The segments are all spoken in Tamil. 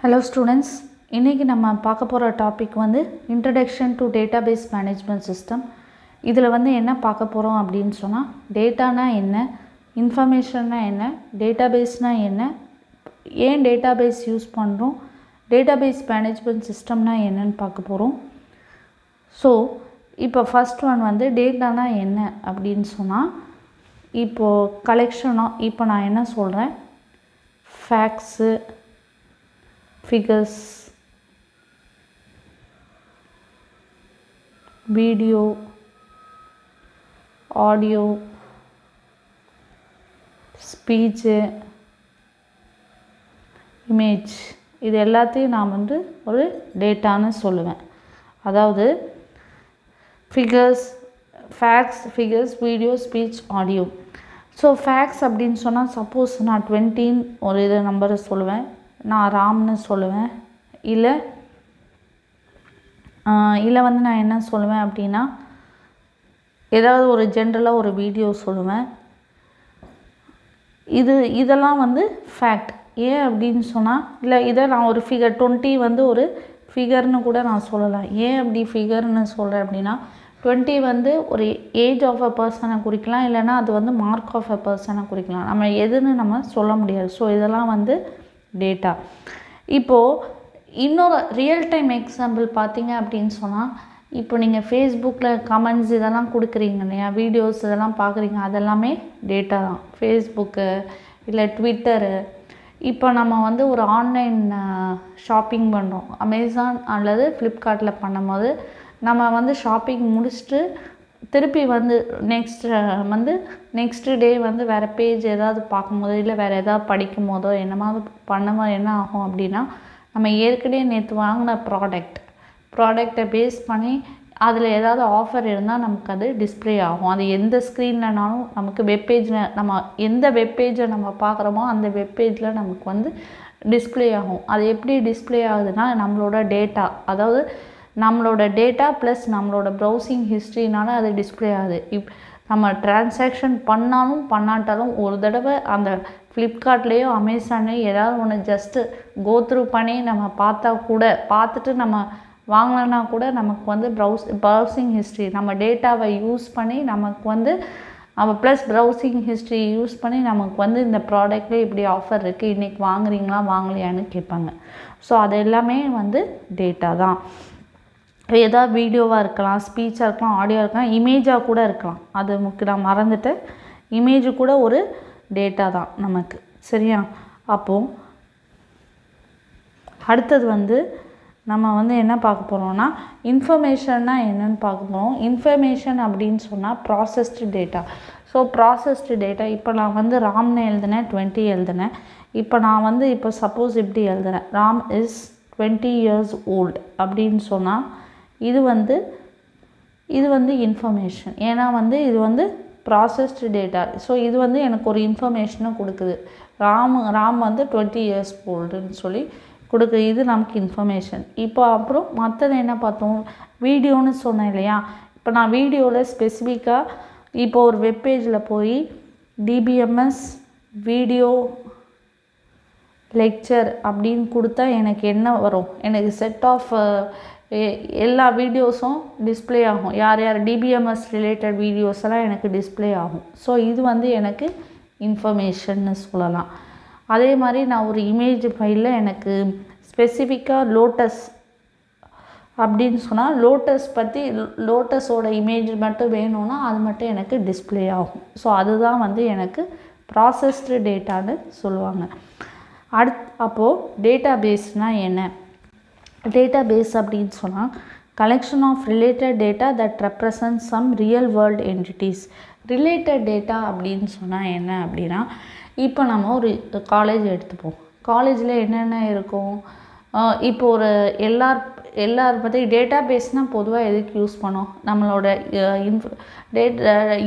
Hello students, இன்னைக்கு நம்ம பார்க்க போற டாபிக் வந்து Introduction to Database Management System. இதில் வந்து என்ன பார்க்க போறோம் அப்படின்னு சொன்னா டேட்டானா என்ன, இன்ஃபர்மேஷன்னா என்ன, டேட்டாபேஸ்னா என்ன, ஏன் டேட்டாபேஸ் யூஸ் பண்றோம், டேட்டாபேஸ் மேனேஜ்மெண்ட் சிஸ்டம்னா என்னன்னு பார்க்க போறோம். ஸோ இப்போ ஃபர்ஸ்ட் ஒன் வந்து டேட்டானா என்ன அப்படின்னு சொன்னா இப்போ கலெக்ஷனா இப்போ நான் என்ன சொல்றேன், facts, figures, video, audio, speech, image இது எல்லாத்தையும் நான் வந்து ஒரு டேட்டான்னு சொல்லுவேன். அதாவது figures, facts, figures, video, speech, audio. So facts அப்படின்னு சொன்னால் சப்போஸ் நான் 20 ஒரு இது நம்பரை சொல்லுவேன், நான் ராம்னு சொல்லுவேன், இல்லை வந்து நான் என்ன சொல்லுவேன் அப்படின்னா ஏதாவது ஒரு ஜென்ரலாக ஒரு வீடியோ சொல்லுவேன். இதெல்லாம் வந்து ஃபேக்ட். ஏன் அப்படின்னு சொன்னால் இல்லை இதை நான் ஒரு ஃபிகர் 20 வந்து ஒரு ஃபிகர்னு கூட நான் சொல்லலாம். ஏன் அப்படி ஃபிகர்னு சொல்கிறேன் அப்படின்னா 20 வந்து ஒரு ஏஜ் ஆஃப் அ பர்சனை குறிக்கலாம், இல்லைன்னா அது வந்து மார்க் ஆஃப் அ பர்சனை குறிக்கலாம். நம்ம எதுன்னு நம்ம சொல்ல முடியாது. ஸோ இதெல்லாம் வந்து டேட்டா. இப்போது இன்னொரு ரியல் டைம் எக்ஸாம்பிள் பார்த்தீங்க அப்படின்னு சொன்னால் இப்போ நீங்கள் ஃபேஸ்புக்கில் கமெண்ட்ஸ் இதெல்லாம் கொடுக்குறீங்க இல்லையா, வீடியோஸ் இதெல்லாம் பார்க்குறீங்க, அதெல்லாமே டேட்டா தான். ஃபேஸ்புக்கு இல்லை ட்விட்டரு. இப்போ நம்ம வந்து ஒரு ஆன்லைன் ஷாப்பிங் பண்ணுறோம், அமேசான் அல்லது ஃப்ளிப்கார்ட்டில் பண்ணும்போது நம்ம வந்து ஷாப்பிங் முடிச்சுட்டு திருப்பி வந்து நெக்ஸ்ட் டே வந்து வேறு பேஜ் ஏதாவது பார்க்கும்போதோ இல்லை வேறு ஏதாவது படிக்கும் போதோ என்னமாவது பண்ணும்போது என்ன ஆகும் அப்படின்னா நம்ம ஏற்கனவே நேற்று வாங்கின ப்ராடக்டை பேஸ் பண்ணி அதில் ஏதாவது ஆஃபர் இருந்தால் நமக்கு அது டிஸ்பிளே ஆகும். அது எந்த ஸ்க்ரீன்லனாலும் நமக்கு வெப்பேஜில் நம்ம எந்த வெப்பேஜை நம்ம பார்க்குறோமோ அந்த வெப்பேஜில் நமக்கு வந்து டிஸ்பிளே ஆகும். அது எப்படி டிஸ்பிளே ஆகுதுன்னா நம்மளோட டேட்டா, அதாவது நம்மளோட டேட்டா ப்ளஸ் நம்மளோட ப்ரௌசிங் ஹிஸ்ட்ரினால அது டிஸ்பிளே ஆகுது. நம்ம டிரான்சாக்ஷன் பண்ணாலும் பண்ணாட்டாலும் ஒரு தடவை அந்த ஃப்ளிப்கார்ட்லேயோ அமேசான்லேயோ ஏதாவது ஒன்று ஜஸ்ட்டு கோத்ரூ பண்ணி நம்ம பார்த்துட்டு நம்ம வாங்கலைன்னா கூட நமக்கு வந்து ப்ரௌசிங் ஹிஸ்ட்ரி நம்ம டேட்டாவை யூஸ் பண்ணி நமக்கு வந்து ப்ளஸ் ப்ரௌசிங் ஹிஸ்ட்ரி யூஸ் பண்ணி நமக்கு வந்து இந்த ப்ராடக்ட்லேயே இப்படி ஆஃபர் இருக்குது, இன்றைக்கி வாங்குறீங்களா வாங்கலையான்னு கேட்பாங்க. ஸோ அது எல்லாமே வந்து டேட்டா தான். ஏதாவது வீடியோவாக இருக்கலாம், ஸ்பீச்சாக இருக்கலாம், ஆடியோ இருக்கலாம், இமேஜாக கூட இருக்கலாம். அது நான் மறந்துட்டேன். இமேஜு கூட ஒரு டேட்டா தான் நமக்கு. சரியா? அப்போது அடுத்தது வந்து நம்ம வந்து என்ன பார்க்க போகிறோம்னா இன்ஃபர்மேஷன்னா என்னென்னு பார்க்க போகிறோம். இன்ஃபர்மேஷன் அப்படின்னு சொன்னால் processed data. So processed data இப்போ நான் வந்து ராம்னு எழுதினேன், 20 எழுதினேன். இப்போ நான் வந்து இப்போ சப்போஸ் இப்படி எழுதுறேன், ராம் இஸ் 20 years old அப்படின்னு சொன்னால் இது வந்து இன்ஃபர்மேஷன். ஏன்னா வந்து இது வந்து ப்ராசஸ்டு டேட்டா. ஸோ இது வந்து எனக்கு ஒரு இன்ஃபர்மேஷனை கொடுக்குது. ராம் வந்து 20 years oldன்னு சொல்லி கொடுக்குது. இது நமக்கு இன்ஃபர்மேஷன். இப்போ அப்புறம் மற்றது என்ன பார்த்தோம், வீடியோன்னு சொன்னேன் இல்லையா. இப்போ நான் வீடியோவில் ஸ்பெசிஃபிக்காக இப்போ ஒரு வெப்பேஜில் போய் DBMS வீடியோ லெக்சர் அப்படின்னு கொடுத்தா எனக்கு என்ன வரும், எனக்கு செட் ஆஃப் எல்லா வீடியோஸும் டிஸ்பிளே ஆகும். யார் DBMS ரிலேட்டட் வீடியோஸ் எல்லாம் எனக்கு டிஸ்பிளே ஆகும். ஸோ இது வந்து எனக்கு இன்ஃபர்மேஷன்னு சொல்லலாம். அதே மாதிரி நான் ஒரு இமேஜ் ஃபைலில் எனக்கு ஸ்பெசிஃபிக்காக லோட்டஸ் அப்படின்னு சொன்னால் லோட்டஸோட இமேஜ் மட்டும் வேணும்னா அது மட்டும் எனக்கு டிஸ்பிளே ஆகும். ஸோ அதுதான் வந்து எனக்கு ப்ராசஸ்டு டேட்டான்னு சொல்லுவாங்க. அப்போது டேட்டா பேஸ்னால் என்ன? டேட்டாபேஸ் அப்படின்னு சொன்னால் collection of related data that represent some real world entities. Related data அப்படின்னு சொன்னால் என்ன அப்படின்னா இப்போ நம்ம ஒரு காலேஜ் எடுத்துப்போம். காலேஜில் என்னென்ன இருக்கும், இப்போ ஒரு எல்லார் பற்றி டேட்டாபேஸ்னால் பொதுவாக எதுக்கு யூஸ் பண்ணோம், நம்மளோட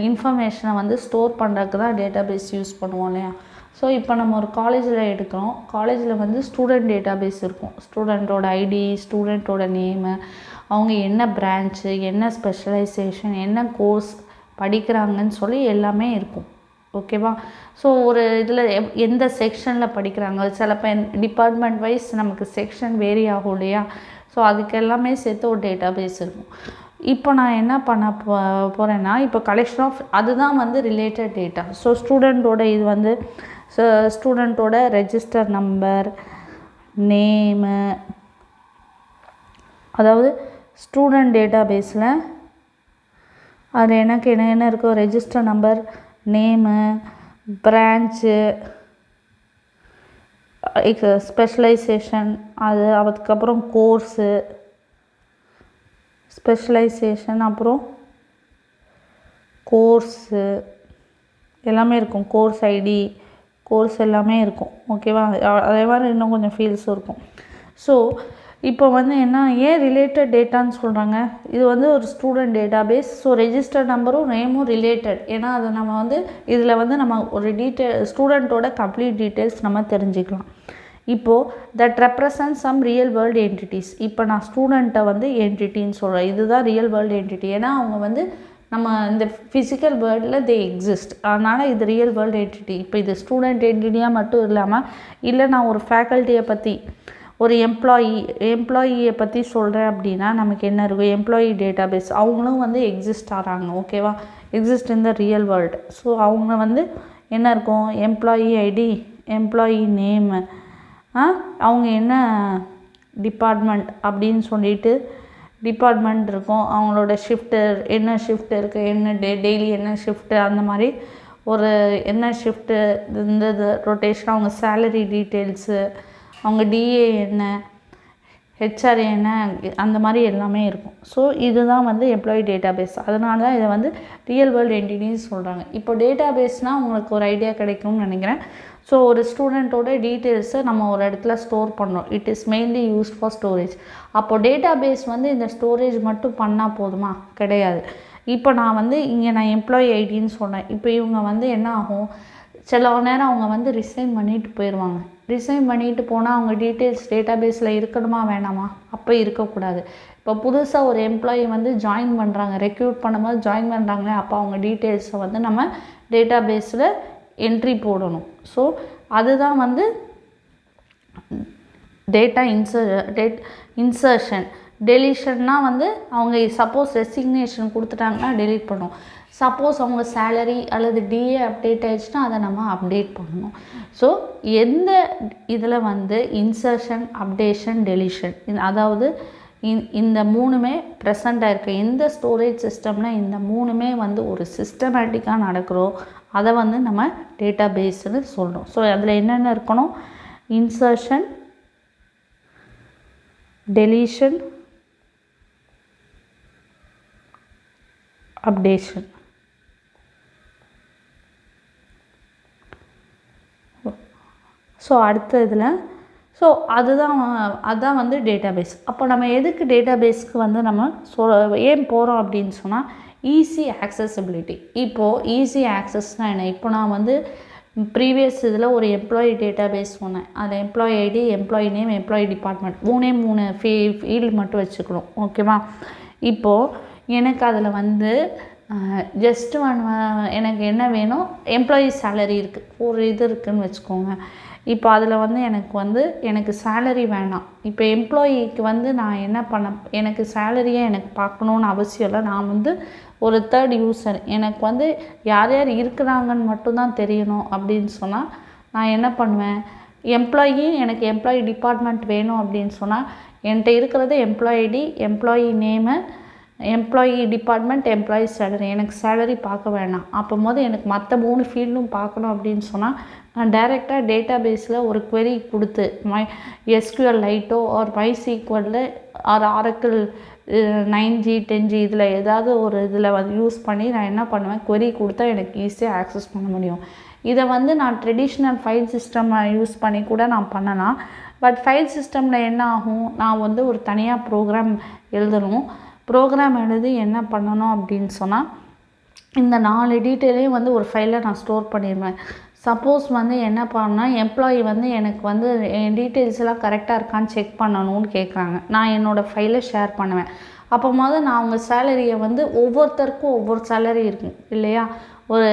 இன்ஃபர்மேஷனை வந்து ஸ்டோர் பண்ணுறதுக்கு தான் டேட்டாபேஸ் யூஸ் பண்ணுவோம் இல்லையா. ஸோ இப்போ நம்ம ஒரு காலேஜில் எடுக்கிறோம், காலேஜில் வந்து ஸ்டூடெண்ட் டேட்டாபேஸ் இருக்கும். ஸ்டூடெண்ட்டோட ஐடி, ஸ்டூடெண்ட்டோட நேமு, அவங்க என்ன பிரான்ச்சு, என்ன ஸ்பெஷலைசேஷன், என்ன கோர்ஸ் படிக்கிறாங்கன்னு சொல்லி எல்லாமே இருக்கும். ஓகேவா. ஸோ ஒரு இதில் எந்த செக்ஷனில் படிக்கிறாங்க, சிலப்போ டிபார்ட்மெண்ட் வைஸ் நமக்கு செக்ஷன் வேரி ஆகும் இல்லையா. ஸோ அதுக்கு எல்லாமே சேர்த்து ஒரு டேட்டா பேஸ் இருக்கும். இப்போ நான் என்ன பண்ண போகிறேன்னா, இப்போ கலெக்ஷன் ஆஃப் அதுதான் வந்து ரிலேட்டட் டேட்டா. ஸோ ஸ்டூடெண்ட்டோட இது வந்து ஸ்டூடெண்ட்டோட ரெஜிஸ்டர் நம்பர், நேமு, அதாவது ஸ்டூடெண்ட் டேட்டா பேஸில் அது எனக்கு என்ன இருக்கும், register number, name, branch, specialization, அது அதுக்கப்புறம் கோர்ஸு ஸ்பெஷலைசேஷன், அப்புறம் கோர்ஸு எல்லாமே இருக்கும், கோர்ஸ் ஐடி, கோர்ஸ் எல்லாமே இருக்கும். ஓகேவா. அதே மாதிரி இன்னும் கொஞ்சம் ஃபீல்ட்ஸும் இருக்கும். ஸோ இப்போ வந்து என்ன, ஏன் ரிலேட்டட் டேட்டான்னு சொல்கிறாங்க, இது வந்து ஒரு student data base. So register நம்பரும் நேமும் ரிலேட்டட். ஏன்னா அதை நம்ம வந்து இதில் வந்து நம்ம ஒரு ஸ்டூடெண்ட்டோட கம்ப்ளீட் டீட்டெயில்ஸ் நம்ம தெரிஞ்சுக்கலாம். இப்போது that represent some real world entities. இப்போ நான் ஸ்டூடெண்ட்டை வந்து என்டிட்டின்னு சொல்கிறேன், இதுதான் ரியல் வேர்ல்டு என்டிட்டி. ஏன்னா அவங்க வந்து நம்ம இந்த ஃபிசிக்கல் வேர்ல்டில் தே எக்ஸிஸ்ட், அதனால் இது ரியல் வேர்ல்டு என்டிட்டி. இப்போ இது ஸ்டூடெண்ட் என்டிட்டியாக மட்டும் இல்லாமல், இல்லை நான் ஒரு ஃபேக்கல்ட்டியை பற்றி, ஒரு எம்ப்ளாயியை பற்றி சொல்கிறேன் அப்படின்னா நமக்கு என்ன இருக்கும், எம்ப்ளாயி டேட்டா பேஸ். அவங்களும் வந்து எக்ஸிஸ்ட் ஆகிறாங்க. ஓகேவா. Exist in the real world. So அவங்க வந்து என்ன இருக்கும், எம்ப்ளாயி ஐடி, எம்ப்ளாயி நேமு, அவங்க என்ன டிபார்ட்மெண்ட் அப்படின்னு சொல்லிட்டு டிபார்ட்மெண்ட் இருக்கும், அவங்களோட ஷிஃப்ட்டு என்ன ஷிஃப்ட் இருக்குது, என்ன டெய்லி என்ன ஷிஃப்ட்டு, அந்த மாதிரி ஒரு என்ன ஷிஃப்ட்டு, இந்த ரொட்டேஷன், அவங்க சேலரி டீட்டெயில்ஸு, அவங்க டிஏ என்ன, ஹெச்ஆர் என்ன, அந்த மாதிரி எல்லாமே இருக்கும். ஸோ இதுதான் வந்து எம்ப்ளாயி டேட்டா பேஸ். அதனால தான் இதை வந்து ரியல் வேர்ல்டு என்டிட்டின்னு சொல்கிறாங்க. இப்போ டேட்டா பேஸ்னால் உங்களுக்கு ஒரு ஐடியா கிடைக்கும்னு நினைக்கிறேன். ஸோ ஒரு ஸ்டூடெண்ட்டோட டீட்டெயில்ஸை நம்ம ஒரு இடத்துல ஸ்டோர் பண்ணோம். It is mainly used for storage. அப்போது டேட்டா பேஸ் வந்து இந்த ஸ்டோரேஜ் மட்டும் பண்ணால் போதுமா, கிடையாது. இப்போ நான் வந்து இங்கே நான் எம்ப்ளாயி ஐடின்னு சொன்னேன். இப்போ இவங்க வந்து என்ன ஆகும், சில நேரம் அவங்க வந்து ரிசைன் பண்ணிட்டு போயிடுவாங்க. ரிசைன் பண்ணிட்டு போனால் அவங்க டீட்டெயில்ஸ் டேட்டா பேஸில் இருக்கணுமா வேணாமா, அப்போ இருக்கக்கூடாது. இப்போ புதுசாக ஒரு எம்ப்ளாயி வந்து ஜாயின் பண்ணுறாங்க, ரெக்ரூட் பண்ணும்போது ஜாயின் பண்ணுறாங்களே, அப்போ அவங்க டீட்டெயில்ஸை வந்து நம்ம டேட்டா பேஸில் என்ட்ரி போடணும். ஸோ அதுதான் வந்து டேட்டா இன்சர்ஷன். டெலிஷன்னா வந்து அவங்க சப்போஸ் ரெசிக்னேஷன் கொடுத்துட்டாங்கன்னா டெலீட் பண்ணணும். சப்போஸ் அவங்க சேலரி அல்லது டிஏ அப்டேட் ஆகிடுச்சுன்னா அதை நம்ம அப்டேட் பண்ணணும். ஸோ எந்த இதில் வந்து இன்சர்ஷன், அப்டேஷன், டெலிஷன், அதாவது இந்த மூணுமே ப்ரெசண்ட் ஆகிருக்கு எந்த ஸ்டோரேஜ் சிஸ்டமில், இந்த மூணுமே வந்து ஒரு சிஸ்டமேட்டிக்காக நடக்கிறோம், அதை வந்து நம்ம டேட்டா பேஸ்ன்னு சொல்கிறோம். ஸோ அதில் என்னென்ன இருக்கணும், இன்சர்ஷன், டெலிஷன், அப்டேஷன். ஸோ அடுத்த இதில் அதுதான் வந்து டேட்டா பேஸ். அப்போ நம்ம எதுக்கு டேட்டா பேஸ்க்கு வந்து நம்ம ஏன் போகிறோம் அப்படின்னு சொன்னால், ஈஸி ஆக்சசிபிலிட்டி. இப்போது ஈஸி ஆக்சஸ்னால் என்ன, இப்போ நான் வந்து ப்ரீவியஸ் இதில் ஒரு எம்ப்ளாயி டேட்டா பேஸ் சொன்னேன். அதில் employee ID, employee name, employee department, மூணு ஃபீல்டு மட்டும் வச்சுக்கணும். ஓகேவா. இப்போது எனக்கு அதில் வந்து ஜஸ்ட்டு எனக்கு என்ன வேணும், எம்ப்ளாயி சேலரி இருக்குது, ஒரு இது இருக்குதுன்னு வச்சுக்கோங்க. இப்போ அதில் வந்து எனக்கு சேலரி வேணாம். இப்போ எம்ப்ளாயிக்கு வந்து நான் என்ன எனக்கு சேலரியே எனக்கு பார்க்கணுன்னு அவசியம் இல்லை. நான் வந்து ஒரு தேர்ட் யூசர், எனக்கு வந்து யார் யார் இருக்கிறாங்கன்னு மட்டும்தான் தெரியணும் அப்படின்னு சொன்னால் நான் என்ன பண்ணுவேன், எனக்கு எம்ப்ளாயி டிபார்ட்மெண்ட் வேணும் அப்படின்னு சொன்னால் என்கிட்ட இருக்கிறது employee ID, employee name, employee department, employee salary. எனக்கு சேலரி பார்க்க வேணாம். அப்போது எனக்கு மற்ற 3 ஃபீல்டும் பார்க்கணும் அப்படின்னு சொன்னால் நான் டைரெக்டாக டேட்டா பேஸில் ஒரு query கொடுத்து SQL லைட்டோ or MySQL or Oracle 9G 10G இதில் ஏதாவது ஒரு இதில் வந்து யூஸ் பண்ணி நான் என்ன பண்ணுவேன், query கொடுத்தா எனக்கு ஈஸியாக ஆக்சஸ் பண்ண முடியும். இதை வந்து நான் ட்ரெடிஷ்னல் ஃபைல் சிஸ்டம் யூஸ் பண்ணி கூட நான் பண்ணலாம். பட் ஃபைல் சிஸ்டமில் என்ன ஆகும், நான் வந்து ஒரு தனியாக ப்ரோக்ராம் எழுதணும். ப்ரோக்ராம் எழுதி என்ன பண்ணணும் அப்படின்னு சொன்னால், இந்த 4 டீட்டெயிலையும் வந்து ஒரு ஃபைலில் நான் ஸ்டோர் பண்ணிடுவேன். சப்போஸ் வந்து என்ன பண்ணால், எம்ப்ளாயி வந்து எனக்கு வந்து என் டீட்டெயில்ஸ் எல்லாம் கரெக்டாக இருக்கான்னு செக் பண்ணணும்னு கேட்குறாங்க. நான் என்னோடய ஃபைலை ஷேர் பண்ணுவேன். அப்போ நான் அவங்க சேலரியை வந்து ஒவ்வொருத்தருக்கும் ஒவ்வொரு சேலரி இருக்கும் இல்லையா. ஒரு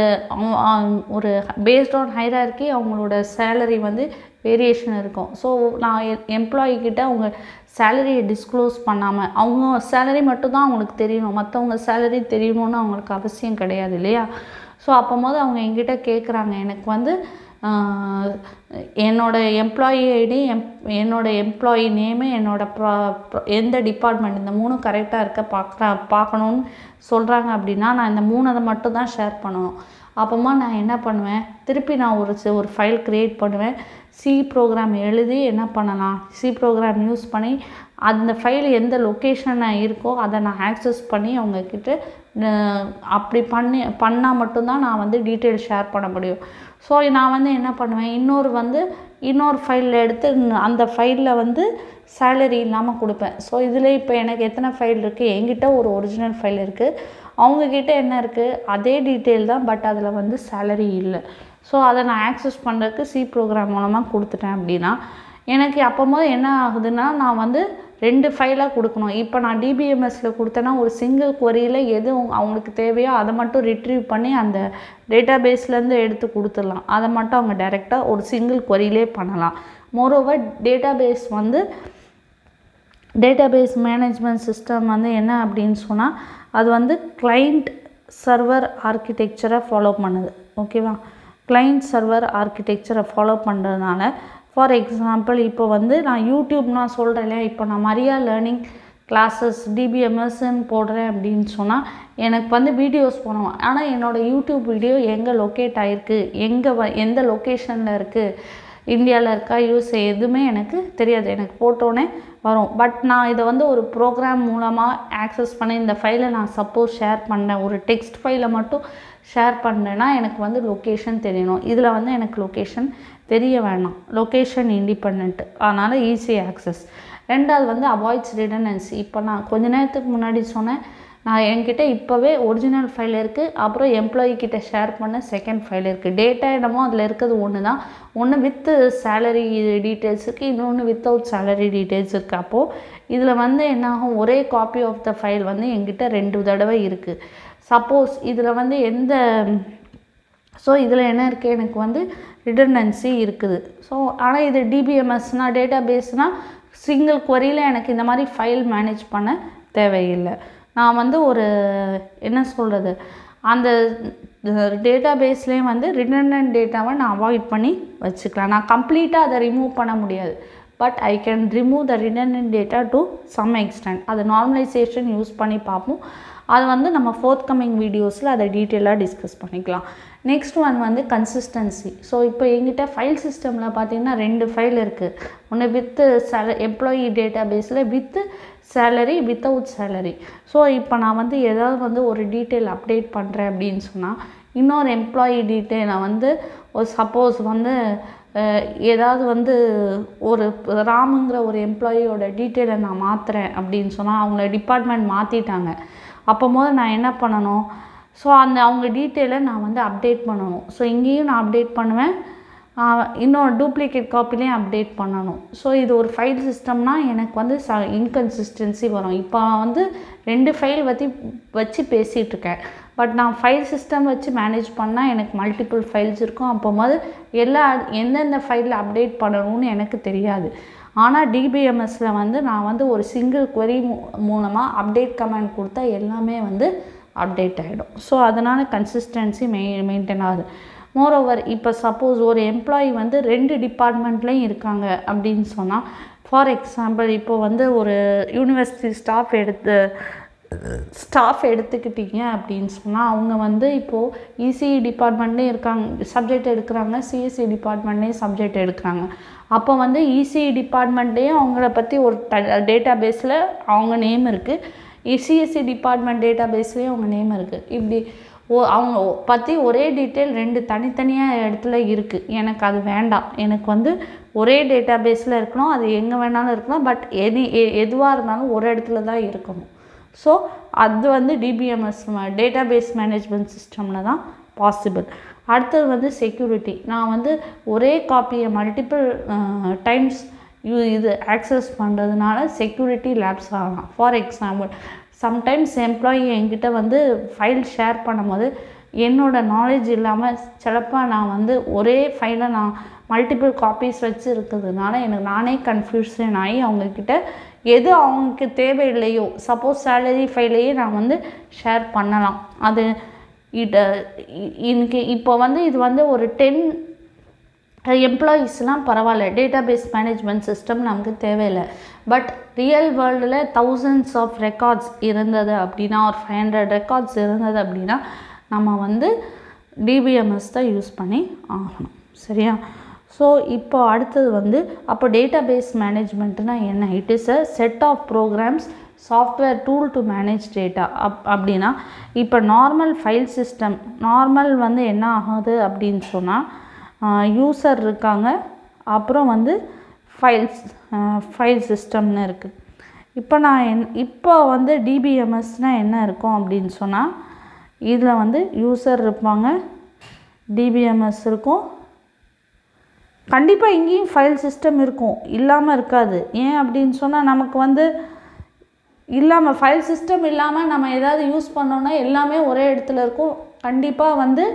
ஒரு பேஸ்ட் ஆன் ஹைரார்கி அவங்களோட சேலரி வந்து வேரியேஷன் இருக்கும். ஸோ நான் எம்ப்ளாயிக்கிட்ட அவங்க சேலரியை டிஸ்க்ளோஸ் பண்ணாமல், அவங்க சேலரி மட்டும்தான் அவங்களுக்கு தெரியணும், மற்றவங்க சேலரி தெரியணும்னு அவங்களுக்கு அவசியம் கிடையாது இல்லையா? ஸோ அப்போது அவங்க என்கிட்ட கேட்குறாங்க, எனக்கு வந்து என்னோடய எம்ப்ளாயி ஐடி, என்னோடய எம்ப்ளாயி நேமு, எந்த டிபார்ட்மெண்ட், இந்த 3 கரெக்டாக இருக்க பார்க்கணுன்னு சொல்கிறாங்க அப்படின்னா, நான் இந்த 3 மட்டும் தான் ஷேர் பண்ணணும். அப்போமா நான் என்ன பண்ணுவேன், திருப்பி நான் ஒரு ஃபைல் க்ரியேட் பண்ணுவேன். சி ப்ரோக்ராம் எழுதி என்ன பண்ணலாம், சி ப்ரோக்ராம் யூஸ் பண்ணி அந்த ஃபைல் எந்த லொக்கேஷனில் இருக்கோ அதை நான் ஆக்சஸ் பண்ணி அவங்கக்கிட்ட அப்படி பண்ணால் மட்டும்தான் நான் வந்து டீட்டெயில் ஷேர் பண்ண முடியும். ஸோ நான் வந்து என்ன பண்ணுவேன், இன்னொரு ஃபைலில் எடுத்து அந்த ஃபைலில் வந்து சேலரி இல்லாமல் கொடுப்பேன். ஸோ இதில் இப்போ எனக்கு எத்தனை ஃபைல் இருக்குது, என்கிட்ட ஒரு ஒரிஜினல் ஃபைல் இருக்குது, அவங்கக்கிட்ட என்ன இருக்குது அதே டீட்டெயில் தான், பட் அதில் வந்து சேலரி இல்லை. ஸோ அதை நான் ஆக்சஸ் பண்ணுறதுக்கு சி ப்ரோக்ராம் மூலமாக கொடுத்துட்டேன் அப்படின்னா எனக்கு அப்போது என்ன ஆகுதுன்னா, நான் வந்து 2 ஃபைலாக கொடுக்கணும். இப்போ நான் டிபிஎம்எஸில் கொடுத்தேன்னா ஒரு சிங்கிள் கொரியில் எது அவங்களுக்கு தேவையோ அதை மட்டும் ரிட்ரீவ் பண்ணி அந்த டேட்டா பேஸ்லேருந்து எடுத்து கொடுத்துடலாம். அதை மட்டும் அவங்க டைரெக்டாக ஒரு சிங்கிள் கொரியிலே பண்ணலாம். மோரோவர் டேட்டாபேஸ் மேனேஜ்மெண்ட் சிஸ்டம் வந்து என்ன அப்படின்னு சொன்னால், அது வந்து கிளைண்ட் சர்வர் ஆர்கிடெக்சரை ஃபாலோ பண்ணுது. ஓகேவா? கிளைண்ட் சர்வர் ஆர்கிடெக்சரை ஃபாலோ பண்ணுறதுனால, ஃபார் எக்ஸாம்பிள் இப்போ வந்து நான் யூடியூப் நான் சொல்கிறேன் இல்லையா, இப்போ நான் மரியா லேர்னிங் கிளாஸஸ் டிபிஎம்எஸ்ன்னு போடுறேன் அப்படின்னு சொன்னால் எனக்கு வந்து வீடியோஸ் போனோம். ஆனால் என்னோடய யூடியூப் வீடியோ எங்கே லொக்கேட் ஆகிருக்கு, எந்த லொக்கேஷனில் இருக்குது, இந்தியாவில் இருக்கா யூஎஸ்ஏ எதுவுமே எனக்கு தெரியாது. எனக்கு போட்டோன்னே வரும். பட் நான் இதை வந்து ஒரு ப்ரோக்ராம் மூலமாக ஆக்சஸ் பண்ணி இந்த ஃபைலை நான் சப்போஸ் ஷேர் பண்ணேன், ஒரு டெக்ஸ்ட் ஃபைலை மட்டும் ஷேர் பண்ணேன்னா எனக்கு வந்து லொக்கேஷன் தெரியணும். இதில் வந்து எனக்கு லொக்கேஷன் தெரிய வேணாம், லொக்கேஷன் இண்டிபெண்ட், அதனால் ஈஸி ஆக்சஸ். ரெண்டாவது வந்து அவாய்ட்ஸ் ரிடண்டன்சி. இப்போ நான் கொஞ்ச நேரத்துக்கு முன்னாடி சொன்னேன், நான் என்கிட்ட இப்போவே ஒரிஜினல் ஃபைல் இருக்குது, அப்புறம் எம்ப்ளாயி கிட்ட ஷேர் பண்ண செகண்ட் ஃபைல் இருக்குது. டேட்டா என்னமோ அதில் இருக்கிறது ஒன்று தான், ஒன்று வித் சேலரி டீட்டெயில்ஸ் இருக்குது, இன்னொன்று வித்தவுட் சேலரி டீட்டெயில்ஸ் இருக்குது. அப்போது இதில் வந்து என்னாகும், ஒரே காப்பி ஆஃப் த ஃபைல் வந்து என்கிட்ட 2 தடவை இருக்குது. சப்போஸ் இதில் வந்து இதில் என்ன இருக்குது, எனக்கு வந்து ரிடண்டன்சி இருக்குது. ஸோ ஆனால் இது டிபிஎம்எஸ்னால் டேட்டா பேஸ்னால் சிங்கிள் கொரியில் எனக்கு இந்த மாதிரி ஃபைல் மேனேஜ் பண்ண தேவையில்லை. நான் வந்து என்ன சொல்கிறது, அந்த டேட்டா பேஸ்லேயும் வந்து ரிடண்டன்ட் டேட்டாவை நான் அவாய்ட் பண்ணி வச்சுக்கலாம். நான் கம்ப்ளீட்டாக அதை ரிமூவ் பண்ண முடியாது, but I can remove the redundant data to some extent. அது நார்மலைசேஷன் யூஸ் பண்ணி பார்ப்போம். அது வந்து நம்ம ஃபோர்த்கமிங் வீடியோஸில் அதை டீட்டெயிலாக டிஸ்கஸ் பண்ணிக்கலாம். நெக்ஸ்ட் ஒன் வந்து கன்சிஸ்டன்சி. ஸோ இப்போ எங்கிட்ட ஃபைல் சிஸ்டமில் பார்த்திங்கன்னா 2 ஃபைல் இருக்குது. ஒன்று வித்து எம்ப்ளாயி டேட்டா பேஸில் with salary, without salary. So இப்போ நான் வந்து ஏதாவது வந்து ஒரு டீட்டெயில் அப்டேட் பண்ணுறேன் அப்படின்னு சொன்னால், இன்னொரு எம்ப்ளாயி டீட்டெயிலை வந்து சப்போஸ் வந்து ஏதாவது வந்து ஒரு ராமுங்கிற ஒரு எம்ப்ளாயியோட டீட்டெயிலை நான் மாற்றுறேன் அப்படின்னு சொன்னால், அவங்கள டிபார்ட்மெண்ட் மாற்றிட்டாங்க. அப்போது நான் என்ன பண்ணணும், ஸோ அவங்க டீட்டெயிலை நான் வந்து அப்டேட் பண்ணணும். ஸோ இங்கேயும் நான் அப்டேட் பண்ணுவேன், இன்னொரு டூப்ளிகேட் காப்பிலையும் அப்டேட் பண்ணணும். ஸோ இது ஒரு ஃபைல் சிஸ்டம்னால் எனக்கு வந்து இன்கன்சிஸ்டன்சி வரும். இப்போ வந்து 2 ஃபைல் வச்சு பேசிகிட்ருக்கேன், பட் நான் ஃபைல் சிஸ்டம் வச்சு மேனேஜ் பண்ணால் எனக்கு மல்டிபிள் ஃபைல்ஸ் இருக்கும். அப்போது எந்தெந்த ஃபைலில் அப்டேட் பண்ணணும்னு எனக்கு தெரியாது. ஆனால் டிபிஎம்எஸில் வந்து நான் வந்து ஒரு சிங்கிள் query மூலமாக அப்டேட் கமெண்ட் கொடுத்தா எல்லாமே வந்து அப்டேட் ஆகிடும். ஸோ அதனால் கன்சிஸ்டன்சி மெயின்டைன் ஆகுது. மோரோவர் இப்போ சப்போஸ் ஒரு எம்ப்ளாயி வந்து 2 டிபார்ட்மெண்ட்லேயும் இருக்காங்க அப்படின்னு சொன்னால், ஃபார் எக்ஸாம்பிள் இப்போ வந்து ஒரு யூனிவர்சிட்டி ஸ்டாஃப் எடுத்துக்கிட்டிங்க அப்படின்னு சொன்னால், அவங்க வந்து இப்போது இசிஇ டிபார்ட்மெண்ட்லேயும் இருக்காங்க, சப்ஜெக்ட் எடுக்கிறாங்க, சிஎஸ்சி டிபார்ட்மெண்ட்லேயும் சப்ஜெக்ட் எடுக்கிறாங்க. அப்போ வந்து இசிஇ டிபார்ட்மெண்ட்லேயும் அவங்கள பற்றி ஒரு டேட்டா பேஸில் அவங்க நேம் இருக்குது, சிஎஸ்சி டிபார்ட்மெண்ட் டேட்டா பேஸ்லேயும் அவங்க நேம் இருக்குது. இப்படி அவங்க பற்றி ஒரே டீட்டெயில் 2 தனித்தனியாக இடத்துல இருக்குது. எனக்கு அது வேண்டாம். எனக்கு வந்து ஒரே டேட்டா பேஸில் இருக்கணும், அது எங்கே வேணாலும் இருக்கலாம், பட் எதுவாக இருந்தாலும் ஒரு இடத்துல தான் இருக்கணும். ஸோ அது வந்து டிபிஎம்எஸ் டேட்டா பேஸ் மேனேஜ்மெண்ட் சிஸ்டமில் தான் பாசிபிள். அடுத்தது வந்து செக்யூரிட்டி. நான் வந்து ஒரே காப்பியை மல்டிபிள் டைம்ஸ் இது ஆக்சஸ் பண்ணுறதுனால செக்யூரிட்டி லேப்ஸ் ஆகலாம். ஃபார் எக்ஸாம்பிள் சம்டைம்ஸ் எம்ப்ளாயி என்கிட்ட வந்து ஃபைல் ஷேர் பண்ணும்போது என்னோட நாலேஜ் இல்லாமல் சிலப்போ நான் வந்து ஒரே ஃபைலை நான் மல்டிபிள் காப்பீஸ் வச்சு இருக்கிறதுனால எனக்கு நானே கன்ஃபியூஷன் ஆகி அவங்கக்கிட்ட எது அவங்களுக்கு தேவையில்லையோ சப்போஸ் சேலரி ஃபைலையே நான் வந்து ஷேர் பண்ணலாம். அது இன்னைக்கு இப்போ வந்து இது வந்து ஒரு 10 எம்ப்ளாயீஸ்லாம் பரவாயில்ல, டேட்டாபேஸ் மேனேஜ்மெண்ட் சிஸ்டம் நமக்கு தேவையில்லை. பட் ரியல் வேர்ல்டில் thousands ஆஃப் ரெக்கார்ட்ஸ் இருந்தது அப்படின்னா ஒரு 500 ரெக்கார்ட்ஸ் இருந்தது அப்படின்னா நம்ம வந்து டிபிஎம்எஸ் தான் யூஸ் பண்ணி ஆகணும். சரியா? ஸோ இப்போ அடுத்தது வந்து அப்போ டேட்டாபேஸ் மேனேஜ்மெண்ட்னா என்ன? It is a set of programs software tool to manage data. அப்படின்னா இப்போ நார்மல் ஃபைல் சிஸ்டம் நார்மல் வந்து என்ன ஆகுது அப்படின்னு சொன்னால் யூசர் இருக்காங்க, அப்புறம் வந்து ஃபைல் சிஸ்டம்னு இருக்குது. இப்போ வந்து டிபிஎம்எஸ்னால் என்ன இருக்கும் அப்படின்னு சொன்னால் இதில் வந்து யூசர் இருப்பாங்க, டிபிஎம்எஸ் இருக்கும், கண்டிப்பாக இங்கேயும் ஃபைல் சிஸ்டம் இருக்கும், இல்லாமல் இருக்காது. ஏன் அப்படின்னு சொன்னால் நமக்கு வந்து இல்லாமல் ஃபைல் சிஸ்டம் இல்லாமல் நம்ம ஏதாவது யூஸ் பண்ணோன்னா எல்லாமே ஒரே இடத்துல இருக்கும். கண்டிப்பாக வந்து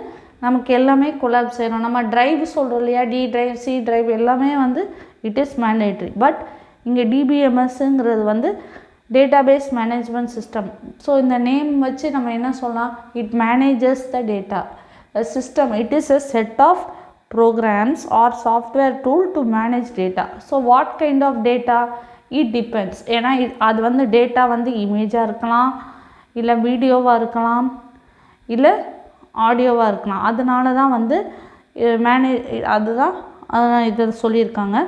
நமக்கு எல்லாமே கொலாப்ஸ் ஆயிடும். நம்ம ட்ரைவ் சொல்கிறோம் இல்லையா, டி ட்ரைவ், சி ட்ரைவ் எல்லாமே வந்து இட் இஸ் மேண்டேட்ரி. பட் இங்கே டிபிஎம்எஸ்ங்கிறது வந்து டேட்டாபேஸ் மேனேஜ்மெண்ட் சிஸ்டம். ஸோ இந்த நேம் வச்சு நம்ம என்ன சொல்லலாம்? It manages the data system. It is a set of programs or software tool to manage data. So what kind of data? It depends. ஏன்னா அது வந்து டேட்டா வந்து இமேஜாக இருக்கலாம், இல்லை வீடியோவாக இருக்கலாம், இல்லை ஆடியோவாக இருக்கலாம். அதனால தான் வந்து அதுதான் இதை சொல்லியிருக்காங்க.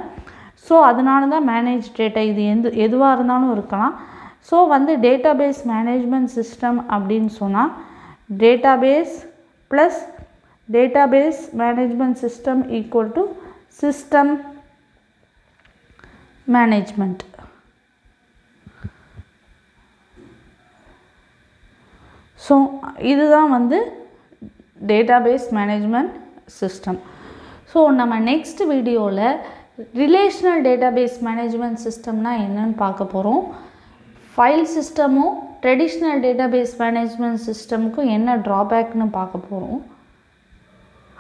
ஸோ அதனால தான் மேனேஜ் டேட்டா இது எதுவாக இருந்தாலும் இருக்கலாம். ஸோ வந்து டேட்டாபேஸ் மேனேஜ்மெண்ட் சிஸ்டம் அப்படின்னு சொன்னால் database plus database management system equal to system management. So இதுதான் வந்து database management system. ஸோ நம்ம நெக்ஸ்ட் வீடியோவில் ரிலேஷனல் டேட்டாபேஸ் மேனேஜ்மெண்ட் சிஸ்டம்னா என்னன்னு பார்க்க போகிறோம். ஃபைல் சிஸ்டமும் ட்ரெடிஷ்னல் டேட்டாபேஸ் மேனேஜ்மெண்ட் சிஸ்டமுக்கும் என்ன ட்ராபேக்னு பார்க்க போகிறோம்.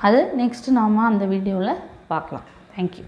அது நெக்ஸ்ட்டு நாம் அந்த வீடியோவில் பார்க்கலாம். தேங்க்யூ.